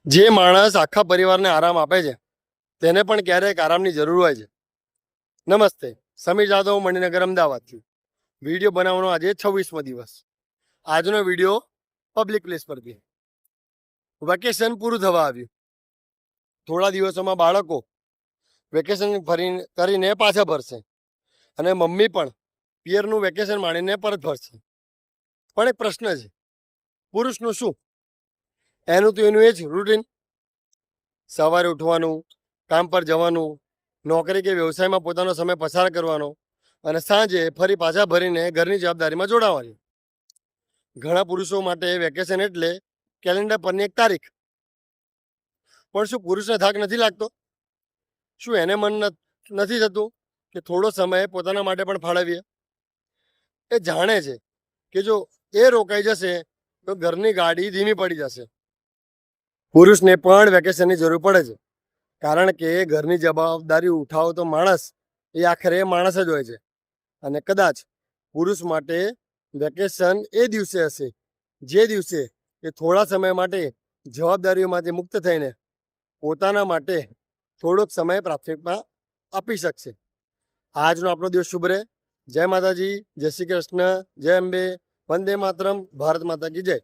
જે માણસ આખા પરિવારને આરામ આપે છે તેને પણ ક્યારેક આરામની જરૂર હોય છે. નમસ્તે, સમીર જાદવ, મણિનગર, અમદાવાદથી. વિડીયો બનાવવાનો આજે 26મો દિવસ. આજનો વિડીયો પબ્લિક પ્લેસ પરથી. વેકેશન પૂરું થવા આવ્યું. થોડા દિવસોમાં બાળકો વેકેશન કરીને પાછા ફરશે અને મમ્મી પણ પિયરનું વેકેશન માણીને પરત ફરશે. પણ એક પ્રશ્ન છે, પુરુષનું શું? એનું તો એનું એ જ રૂટીન. સવારે ઉઠવાનું, કામ પર જવાનું, નોકરી કે વ્યવસાયમાં પોતાનો સમય પસાર કરવાનો અને સાંજે ફરી પાછા ભરીને ઘરની જવાબદારીમાં જોડાવાની. ઘણા પુરુષો માટે વેકેશન એટલે કેલેન્ડર પરની એક તારીખ. પણ શું પુરુષને થાક નથી લાગતો? શું એને મન નથી થતું કે થોડો સમય પોતાના માટે પણ ફાળવીએ? એ જાણે છે કે જો એ રોકાઈ જશે તો ઘરની ગાડી ધીમી પડી જશે. પુરુષને પણ વેકેશનની જરૂર પડે છે, કારણ કે ઘરની જવાબદારી ઉઠાવતો માણસ એ આખરે માણસ જ હોય છે. અને કદાચ પુરુષ માટે વેકેશન એ દિવસે હશે જે દિવસે એ થોડા સમય માટે જવાબદારીઓમાંથી મુક્ત થઈને પોતાના માટે થોડોક સમય પ્રાથમિકતા આપી શકશે. આજનો આપણો દિવસ શુભ રહે. જય માતાજી, જય શ્રી કૃષ્ણ, જય અંબે, વંદે માતરમ, ભારત માતા કી જય.